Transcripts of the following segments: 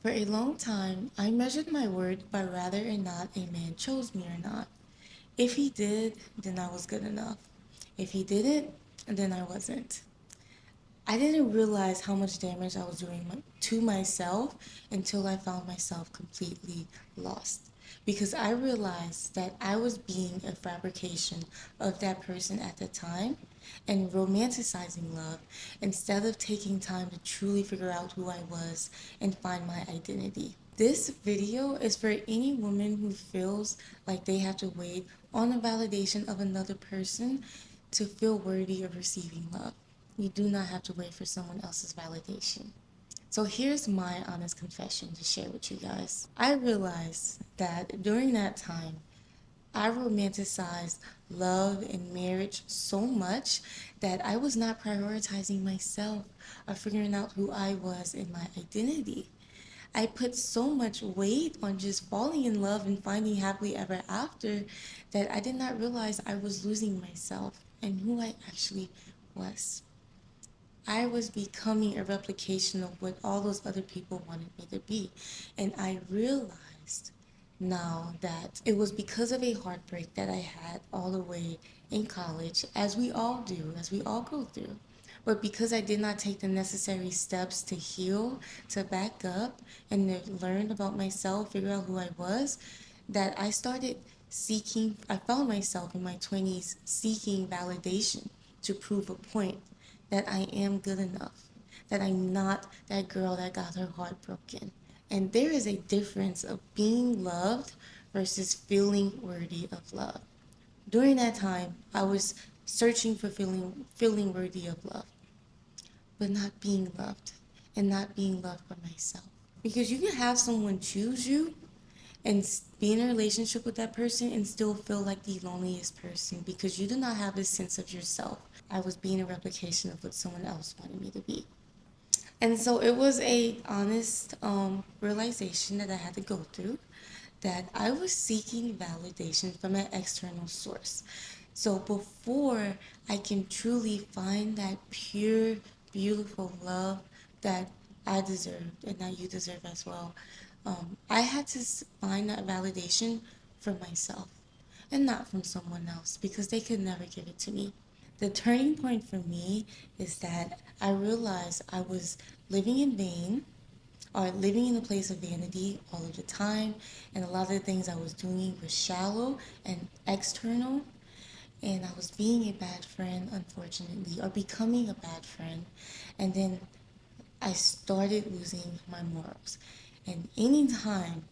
For a long time, I measured my worth by whether or not a man chose me or not. If he did, then I was good enough. If he didn't, then I wasn't. I didn't realize how much damage I was doing to myself until I found myself completely lost. Because I realized that I was being a fabrication of that person at the time and romanticizing love instead of taking time to truly figure out who I was and find my identity. This video is for any woman who feels like they have to wait on the validation of another person to feel worthy of receiving love. You do not have to wait for someone else's validation. So here's my honest confession to share with you guys. I realized that during that time, I romanticized love and marriage so much that I was not prioritizing myself or figuring out who I was and my identity. I put so much weight on just falling in love and finding happily ever after that I did not realize I was losing myself and who I actually was. I was becoming a replication of what all those other people wanted me to be. And I realized now that it was because of a heartbreak that I had all the way in college, as we all do, as we all go through. But because I did not take the necessary steps to heal, to back up, and to learn about myself, figure out who I was, that I started seeking, I found myself in my 20s seeking validation to prove a point that I am good enough, that I'm not that girl that got her heart broken. And there is a difference of being loved versus feeling worthy of love. During that time, I was searching for feeling worthy of love, but not being loved and not being loved by myself. Because you can have someone choose you and be in a relationship with that person and still feel like the loneliest person because you do not have a sense of yourself. I was being a replication of what someone else wanted me to be. And so it was a honest realization that I had to go through that I was seeking validation from an external source. So before I can truly find that pure, beautiful love that I deserved and that you deserve as well, I had to find that validation for myself and not from someone else because they could never give it to me. The turning point for me is that I realized I was living in vain or living in a place of vanity all of the time, and a lot of the things I was doing was shallow and external, and I was being a bad friend, unfortunately, or becoming a bad friend, and then I started losing my morals. And anytime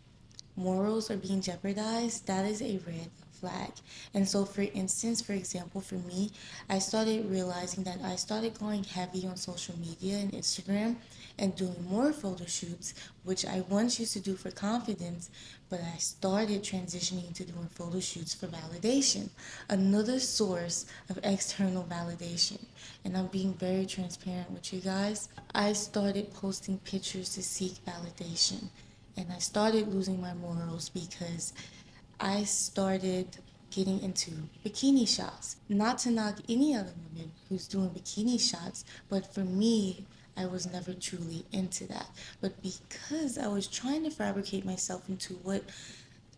morals are being jeopardized, that is a red flag. And so, for instance, for example, for me, I started realizing that I started going heavy on social media and Instagram and doing more photo shoots, which I once used to do for confidence, but I started transitioning to doing photo shoots for validation, another source of external validation. And I'm being very transparent with you guys. I started posting pictures to seek validation. And I started losing my morals because I started getting into bikini shots. Not to knock any other woman who's doing bikini shots, but for me, I was never truly into that. But because I was trying to fabricate myself into what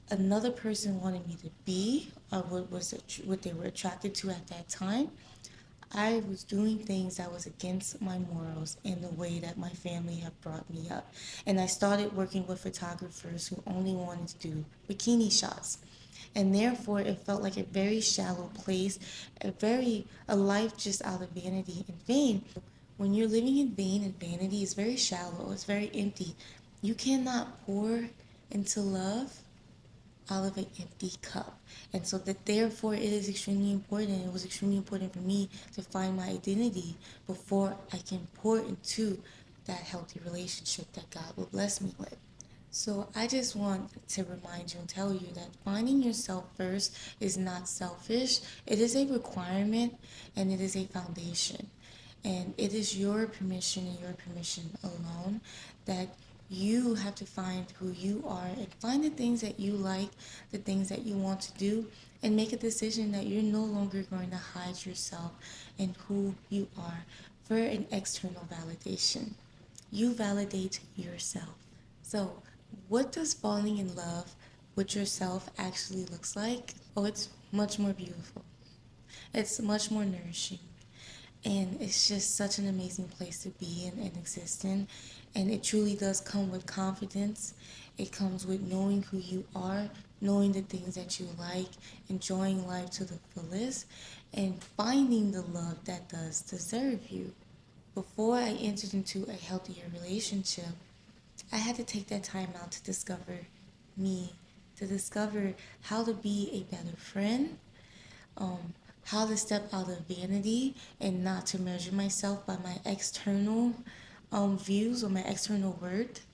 another person wanted me to be or what they were attracted to at that time, I was doing things that was against my morals and the way that my family had brought me up. And I started working with photographers who only wanted to do bikini shots. And therefore it felt like a very shallow place, a life just out of vanity and vain. When you're living in vain and vanity is very shallow, it's very empty. You cannot pour into love out of an empty cup. And so that therefore it is extremely important. It was extremely important for me to find my identity before I can pour into that healthy relationship that God will bless me with. So I just want to remind you and tell you that finding yourself first is not selfish. It is a requirement and it is a foundation. And it is your permission and your permission alone that you have to find who you are and find the things that you like, the things that you want to do, and make a decision that you're no longer going to hide yourself and who you are for an external validation. You validate yourself. So, what does falling in love with yourself actually looks like? Oh, it's much more beautiful. It's much more nourishing. And it's just such an amazing place to be in and exist in. And it truly does come with confidence. It comes with knowing who you are, knowing the things that you like, enjoying life to the fullest, and finding the love that does deserve you. Before I entered into a healthier relationship, I had to take that time out to discover me, to discover how to be a better friend, um, how to step out of vanity and not to measure myself by my external views or my external worth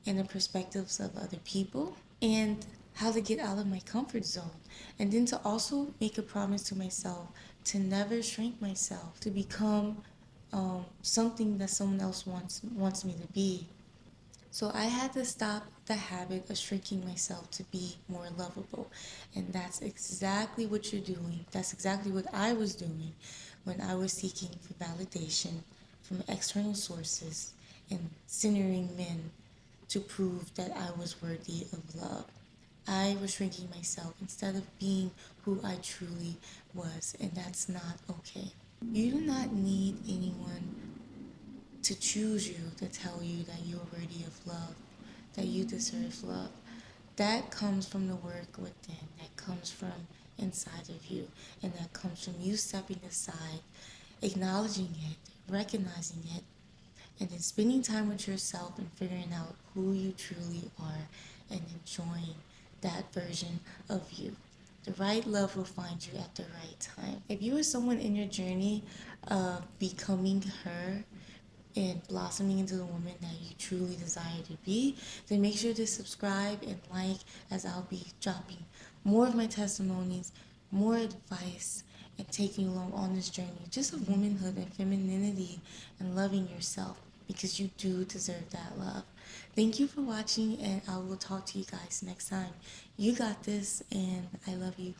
and the perspectives of other people, and how to get out of my comfort zone. And then to also make a promise to myself to never shrink myself, to become something that someone else wants me to be. So I had to stop the habit of shrinking myself to be more lovable. And that's exactly what you're doing. That's exactly what I was doing when I was seeking for validation from external sources and centering men to prove that I was worthy of love. I was shrinking myself instead of being who I truly was, and that's not okay. You do not need anyone to choose you, to tell you that you're worthy of love, that you deserve love. That comes from the work within, that comes from inside of you, and that comes from you stepping aside, acknowledging it, recognizing it, and then spending time with yourself and figuring out who you truly are and enjoying that version of you. The right love will find you at the right time. If you are someone in your journey of becoming her and blossoming into the woman that you truly desire to be, then make sure to subscribe and like, as I'll be dropping more of my testimonies, more advice, and taking you along on this journey just of womanhood and femininity and loving yourself, because you do deserve that love. Thank you for watching, and I will talk to you guys next time. You got this, and I love you.